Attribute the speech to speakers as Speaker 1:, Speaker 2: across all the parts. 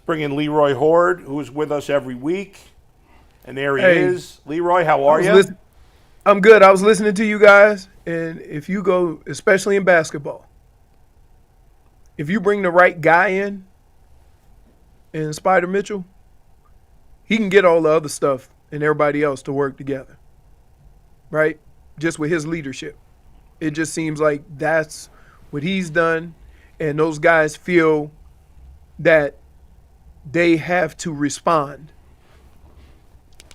Speaker 1: bring in Leroy Hoard, who's with us every week. And there he is. Leroy, how are you?
Speaker 2: I'm good. I was listening to you guys, and if you go, especially in basketball, if you bring the right guy in Spider Mitchell, he can get all the other stuff and everybody else to work together, right? Just with his leadership. It just seems like that's what he's done, and those guys feel that they have to respond.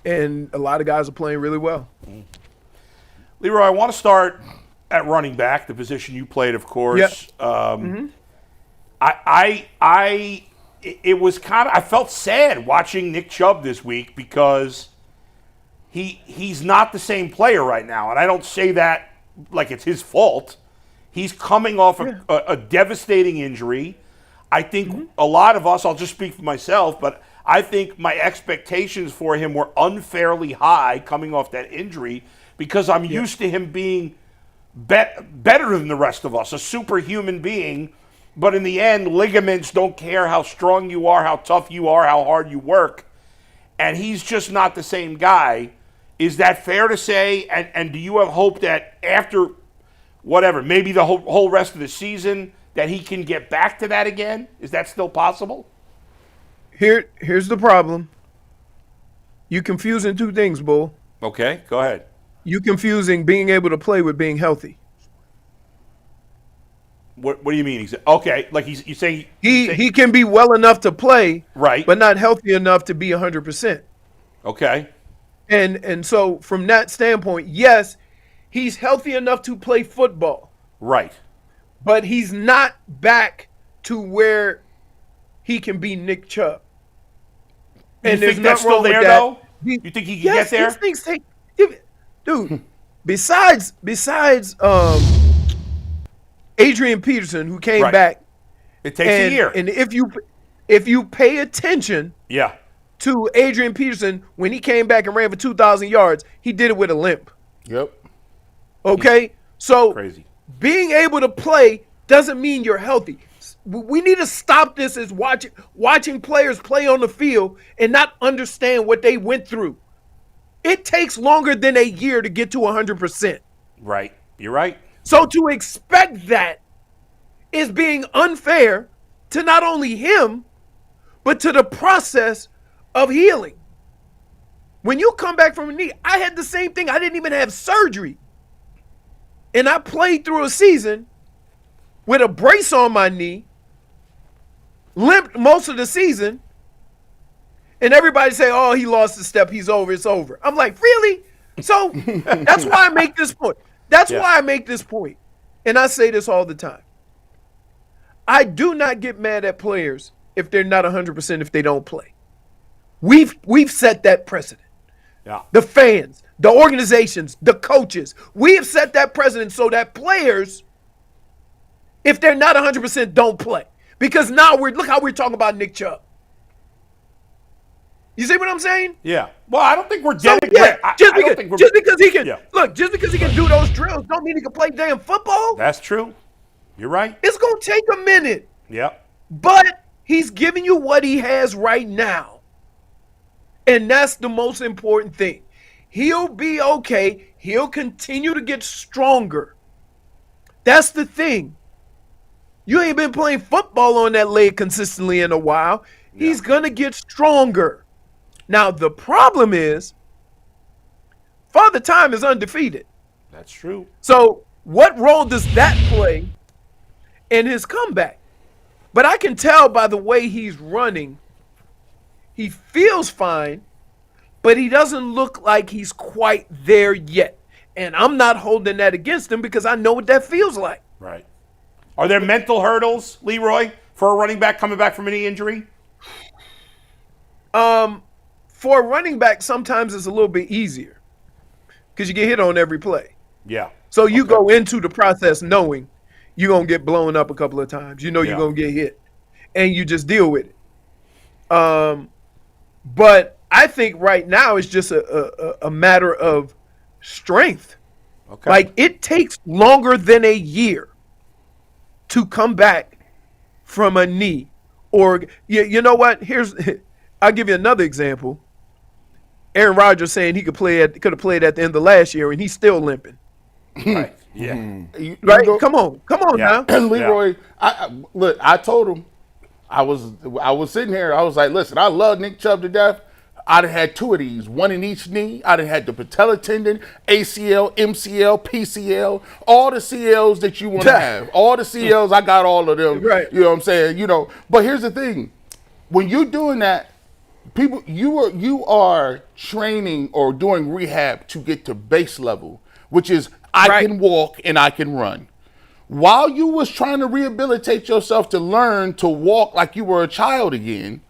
Speaker 2: And a lot of guys are playing really well.
Speaker 1: Leroy, I want to start at running back, the position you played, of course.
Speaker 2: Yep.
Speaker 1: It was kind of, I felt sad watching Nick Chubb this week because he's not the same player right now. And I don't say that like it's his fault. He's coming off a devastating injury. I think a lot of us, I'll just speak for myself, but I think my expectations for him were unfairly high coming off that injury because I'm used to him being better than the rest of us, a superhuman being. But in the end, ligaments don't care how strong you are, how tough you are, how hard you work. And he's just not the same guy. Is that fair to say? And do you have hope that after whatever, maybe the whole rest of the season, that he can get back to that again? Is that still possible?
Speaker 2: Here's the problem. You confusing two things, Bull.
Speaker 1: Okay, go ahead.
Speaker 2: You confusing being able to play with being healthy.
Speaker 1: What do you mean? Okay, like you say
Speaker 2: he can be well enough to play,
Speaker 1: right,
Speaker 2: but not healthy enough to be 100%.
Speaker 1: Okay.
Speaker 2: And so from that standpoint, yes, he's healthy enough to play football.
Speaker 1: Right.
Speaker 2: But he's not back to where he can be Nick Chubb.
Speaker 1: And you think that's still there, though? You think he can get there?
Speaker 2: These things take, dude. besides Adrian Peterson, who came back,
Speaker 1: it takes a year.
Speaker 2: And if you pay attention, to Adrian Peterson when he came back and ran for 2,000 yards, he did it with a limp.
Speaker 1: Yep.
Speaker 2: Okay, so
Speaker 1: crazy.
Speaker 2: Being able to play doesn't mean you're healthy. We need to stop this as watching players play on the field and not understand what they went through. It takes longer than a year to get to 100%.
Speaker 1: Right. You're right.
Speaker 2: So to expect that is being unfair to not only him, but to the process of healing. When you come back from a knee, I had the same thing. I didn't even have surgery. And I played through a season with a brace on my knee, limped most of the season, and everybody say, oh, he lost a step, he's over, it's over. I'm like, really? So that's why I make this point. Why I make this point. And I say this all the time. I do not get mad at players if they're not 100% if they don't play. We've set that precedent.
Speaker 1: Yeah.
Speaker 2: The fans, the organizations, the coaches. We have set that precedent so that players, if they're not 100%, don't play. Because now look how we're talking about Nick Chubb. You see what I'm saying?
Speaker 1: Yeah. Well, I don't think we're dead.
Speaker 2: Just because he can do those drills don't mean he can play damn football.
Speaker 1: That's true. You're right.
Speaker 2: It's going to take a minute.
Speaker 1: Yep.
Speaker 2: But he's giving you what he has right now. And that's the most important thing. He'll be okay. He'll continue to get stronger. That's the thing. You ain't been playing football on that leg consistently in a while. Yeah. He's going to get stronger. Now, the problem is, Father Time is undefeated.
Speaker 1: That's true.
Speaker 2: So, what role does that play in his comeback? But I can tell by the way he's running, he feels fine, but he doesn't look like he's quite there yet. And I'm not holding that against him because I know what that feels like.
Speaker 1: Right. Are there mental hurdles, Leroy, for a running back coming back from any injury?
Speaker 2: For a running back, sometimes it's a little bit easier because you get hit on every play.
Speaker 1: Yeah.
Speaker 2: So you go into the process knowing you're going to get blown up a couple of times. You know you're going to get hit, and you just deal with it. But I think right now it's just a matter of strength.
Speaker 1: Okay.
Speaker 2: Like, it takes longer than a year to come back from a knee Or you know what? I'll give you another example. Aaron Rodgers saying he could have played at the end of last year, and he's still limping.
Speaker 1: Right. Yeah.
Speaker 2: Right? Come on
Speaker 1: Yeah.
Speaker 2: now.
Speaker 3: Leroy, look, I told him, I was sitting here, I was like, listen, I love Nick Chubb to death. I'd have had 2 of these, 1 in each knee. I'd have had the patella tendon, ACL, MCL, PCL, all the CLs that you want to have. All the CLs, I got all of them.
Speaker 2: Right.
Speaker 3: You know what I'm saying? But here's the thing. When you're doing that, you are training or doing rehab to get to base level, which is I can walk and I can run. While you was trying to rehabilitate yourself to learn to walk like you were a child again,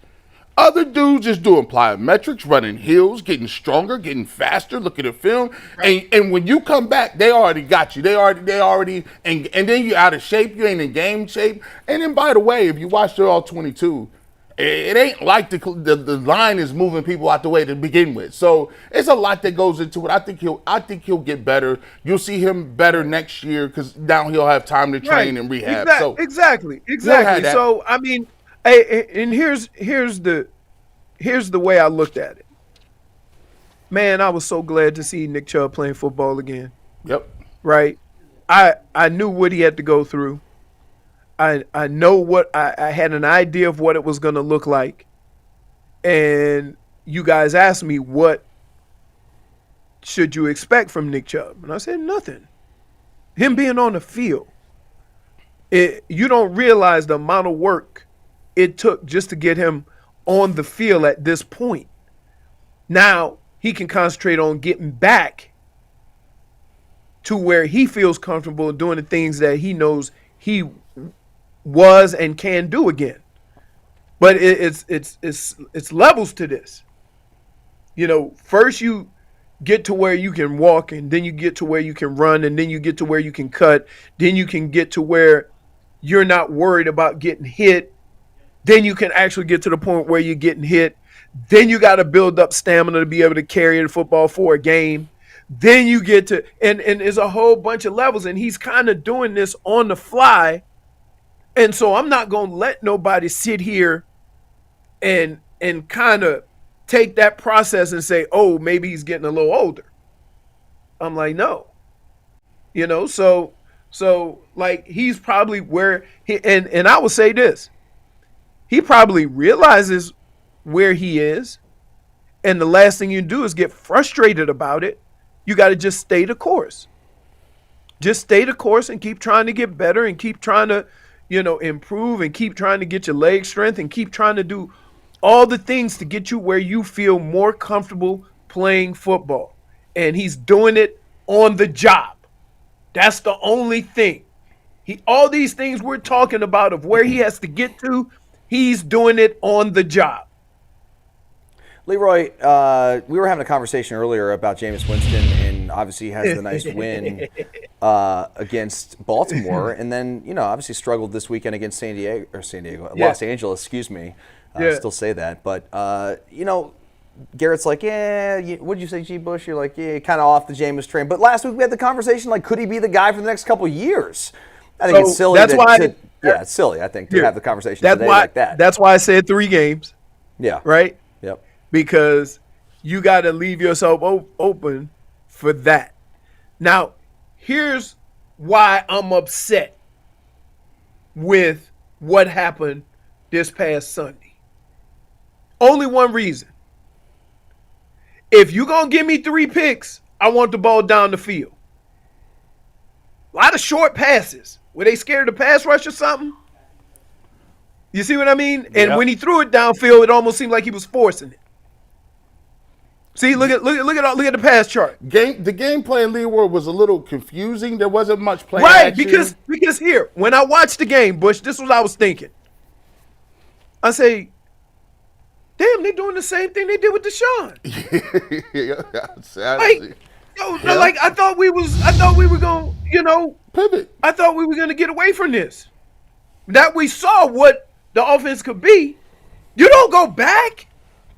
Speaker 3: other dudes just doing plyometrics, running hills, getting stronger, getting faster, looking at film. Right. And when you come back, they already got you. They already, and then you're out of shape. You ain't in game shape. And then, by the way, if you watch the All 22, it ain't like the line is moving people out the way to begin with. So it's a lot that goes into it. I think he'll get better. You'll see him better next year because now he'll have time to train and rehab.
Speaker 2: Exactly. So I mean, and here's the way I looked at it. Man, I was so glad to see Nick Chubb playing football again.
Speaker 3: Yep.
Speaker 2: Right. I knew what he had to go through. I know what I had an idea of what it was going to look like. And you guys asked me, what should you expect from Nick Chubb? And I said, nothing. Him being on the field. You don't realize the amount of work it took just to get him on the field at this point. Now he can concentrate on getting back to where he feels comfortable doing the things that he knows he was and can do again. But it's levels to this. First you get to where you can walk, and then you get to where you can run, and then you get to where you can cut, then you can get to where you're not worried about getting hit. Then you can actually get to the point where you're getting hit. Then you got to build up stamina to be able to carry the football for a game. Then you get to, and there's a whole bunch of levels, and he's kind of doing this on the fly. And so I'm not going to let nobody sit here and kind of take that process and say, oh, maybe he's getting a little older. I'm like, no. So like he's probably where he, and I will say this. He probably realizes where he is, and the last thing you do is get frustrated about it. You got to just stay the course. Just stay the course and keep trying to get better and keep trying to, improve and keep trying to get your leg strength and keep trying to do all the things to get you where you feel more comfortable playing football. And he's doing it on the job. That's the only thing. All these things we're talking about of where he has to get to, he's doing it on the job.
Speaker 4: Leroy, we were having a conversation earlier about Jameis Winston, and obviously he has the nice win against Baltimore, and then obviously struggled this weekend against Los Angeles. Excuse me, still say that, but Garrett's like, what'd you say, G. Bush? You're like, kind of off the Jameis train. But last week we had the conversation, like, could he be the guy for the next couple of years? I think it's silly. It's silly, I think, to have the conversation today like that.
Speaker 2: That's why I said 3 games.
Speaker 4: Yeah.
Speaker 2: Right?
Speaker 4: Yep.
Speaker 2: Because you got to leave yourself open for that. Now, here's why I'm upset with what happened this past Sunday. Only one reason. If you're going to give me 3 picks, I want the ball down the field. A lot of short passes. Were they scared of the pass rush or something? You see what I mean? And when he threw it downfield, it almost seemed like he was forcing it. See, look at the pass chart.
Speaker 3: The gameplay in Leroy was a little confusing. There wasn't much play
Speaker 2: action. Because here, when I watched the game, Bush, this was what I was thinking. I say, damn, they're doing the same thing they did with Deshaun. I thought we were going,
Speaker 3: pivot.
Speaker 2: I thought we were going to get away from this. That we saw what the offense could be. You don't go back.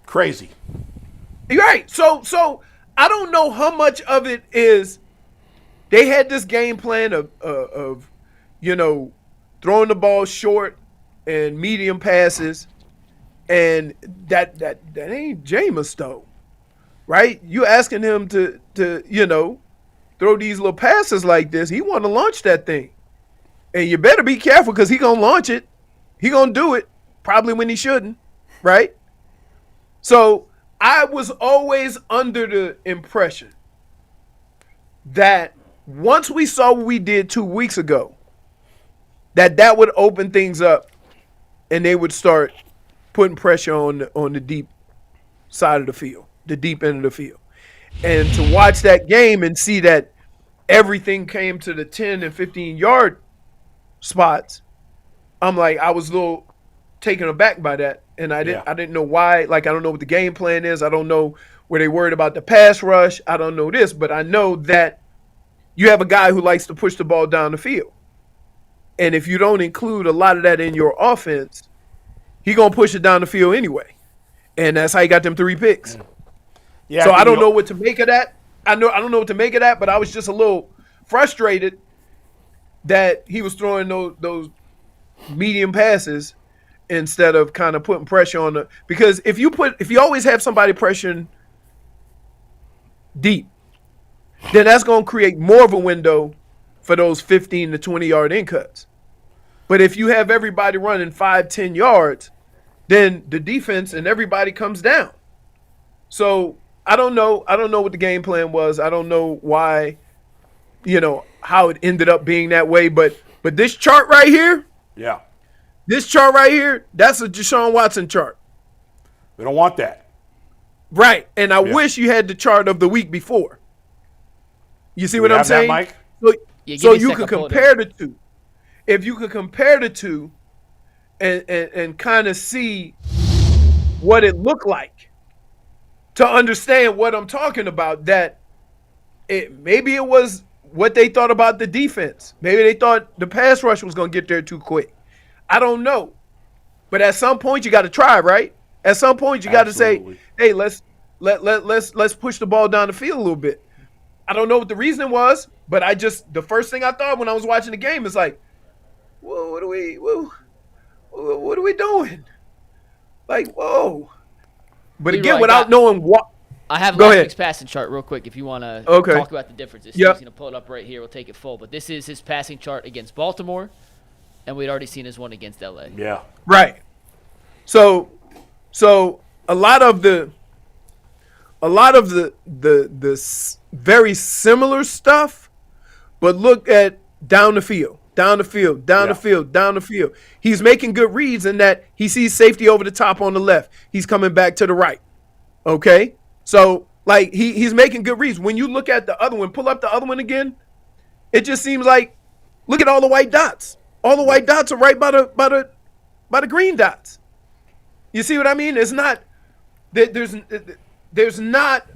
Speaker 1: Crazy.
Speaker 2: You're right. So I don't know how much of it is they had this game plan of throwing the ball short and medium passes, and that ain't Jameis though, right? You asking him to throw these little passes like this. He want to launch that thing, and you better be careful because he gonna launch it. He gonna do it probably when he shouldn't, right? So I was always under the impression that once we saw what we did 2 weeks ago, that would open things up, and they would start putting pressure on the deep side of the field, the deep end of the field. And to watch that game and see that everything came to the 10 and 15-yard spots, I'm like, I was a little taken aback by that. And I didn't know why. Like, I don't know what the game plan is. I don't know where they worried about the pass rush. I don't know this, but I know that you have a guy who likes to push the ball down the field. And if you don't include a lot of that in your offense, he going to push it down the field anyway. And that's how he got them 3 picks.
Speaker 1: Yeah,
Speaker 2: so I don't know what to make of that. I don't know what to make of that, but I was just a little frustrated that he was throwing those medium passes instead of kind of putting pressure on the, because if you always have somebody pressuring deep, then that's going to create more of a window for those 15 to 20-yard in cuts. But if you have everybody running 5-10 yards, then the defense and everybody comes down. So I don't know what the game plan was. I don't know why, how it ended up being that way. But this chart right here, this chart right here, that's a Deshaun Watson chart.
Speaker 1: We don't want that.
Speaker 2: Right. And I wish you had the chart of the week before. You see what I'm saying?
Speaker 1: That, Mike?
Speaker 2: So you could compare the two. If you could compare the two and kind of see what it looked like to understand what I'm talking about, that maybe it was what they thought about the defense. Maybe they thought the pass rush was going to get there too quick. I don't know. But at some point you got to try, right? At some point you got to say, hey, let's push the ball down the field a little bit. I don't know what the reason was, but the first thing I thought when I was watching the game is like, whoa, what are we doing? Like, whoa. But
Speaker 5: Leroy,
Speaker 2: again, without knowing what.
Speaker 5: I have
Speaker 2: Go
Speaker 5: last
Speaker 2: ahead.
Speaker 5: week's passing chart real quick if you want to
Speaker 2: Okay.
Speaker 5: talk about the differences.
Speaker 2: Yep.
Speaker 5: He's going to pull it up right here. We'll take it full. But this is his passing chart against Baltimore, and we'd already seen his one against L.A.
Speaker 1: Yeah.
Speaker 2: Right. So a lot of the very similar stuff, but look at down the field. He's making good reads in that he sees safety over the top on the left. He's coming back to the right. Okay? So, like, he's making good reads. When you look at the other one, pull up the other one again, it just seems like, look at all the white dots. All the white dots are right by the green dots. You see what I mean? It's not there's not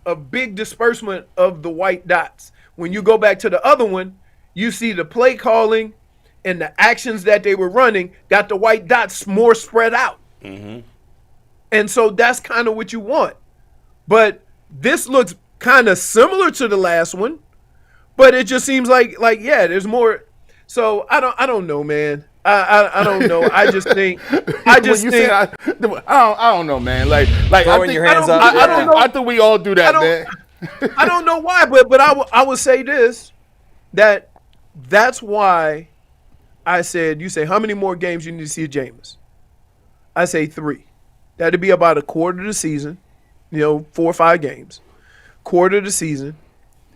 Speaker 2: a big disbursement of the white dots. When you go back to the other one, you see the play calling and the actions that they were running got the white dots more spread out. Mm-hmm. And so that's kind of what you want. But this looks kind of similar to the last one, but it just seems like there's more. So I don't know, man. I don't know. I just think. I
Speaker 3: don't know, man. Like
Speaker 4: Throwing your hands up.
Speaker 3: I don't know. I think we all do that, man.
Speaker 2: I don't know why, but I would say this, that's why I said, you say how many more games you need to see of Jameis? I say 3. That'd be about a quarter of the season, 4 or 5 games, quarter of the season,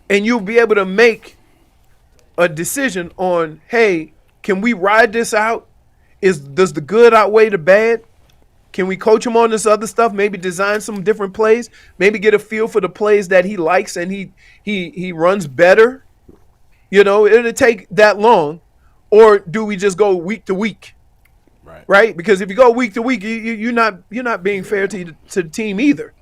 Speaker 2: and you'll be able to make a decision on, hey, can we ride this out? Does the good outweigh the bad? Can we coach him on this other stuff? Maybe design some different plays. Maybe get a feel for the plays that he likes and he runs better. It'll take that long, or do we just go week to week? Right? Because if you go week to week, you're not being fair to the team either.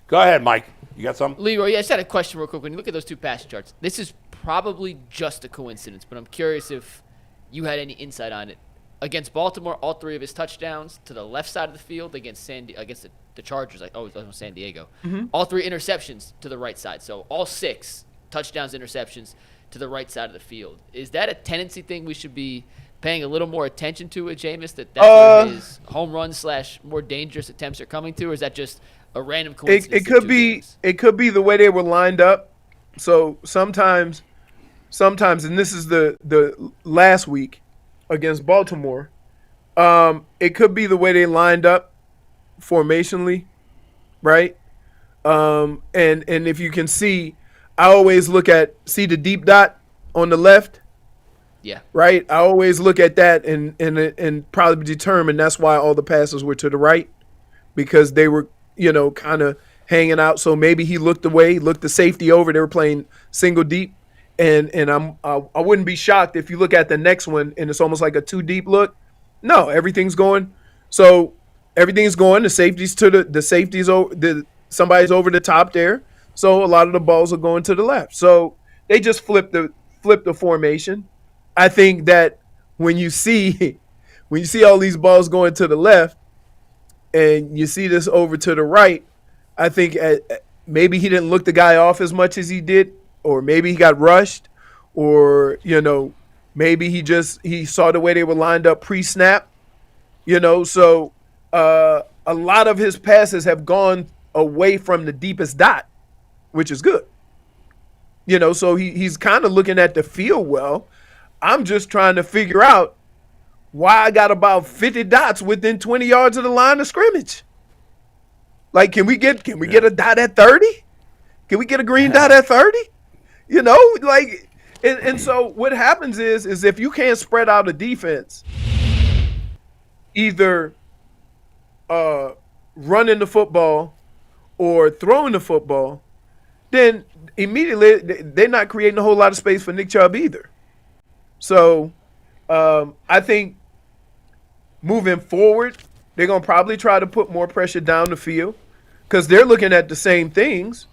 Speaker 1: Go ahead, Mike. You got something?
Speaker 5: Leroy, I just had a question real quick. When you look at those 2 passing charts, this is probably just a coincidence, but I'm curious if you had any insight on it. Against Baltimore, all 3 of his touchdowns to the left side of the field against the Chargers. San Diego. Mm-hmm. All 3 interceptions to the right side. So all 6 touchdowns, interceptions to the right side of the field. Is that a tendency thing we should be paying a little more attention to it, Jameis, that's where his home run / more dangerous attempts are coming to, or is that just a random coincidence?
Speaker 2: It could be the way they were lined up. So sometimes, and this is the last week against Baltimore, it could be the way they lined up formationally, right? And if you can see, I always see the deep dot on the left.
Speaker 5: Yeah.
Speaker 2: Right. I always look at that and probably determine that's why all the passes were to the right, because they were, kind of hanging out. So maybe he looked away, looked the safety over. They were playing single deep, and I wouldn't be shocked if you look at the next one and it's almost like a 2 deep look. No, everything's going. So everything's going. The safety's somebody's over the top there. So a lot of the balls are going to the left. So they just flipped the formation. I think that when you see all these balls going to the left and you see this over to the right, I think maybe he didn't look the guy off as much as he did, or maybe he got rushed, or maybe he saw the way they were lined up pre-snap. So a lot of his passes have gone away from the deepest dot, which is good. So he's kind of looking at the field well. I'm just trying to figure out why I got about 50 dots within 20 yards of the line of scrimmage. Like, can we get a dot at 30? Can we get a green dot at 30? And so what happens is if you can't spread out a defense, either running the football or throwing the football, then immediately they're not creating a whole lot of space for Nick Chubb either. So I think moving forward, they're going to probably try to put more pressure down the field because they're looking at the same things.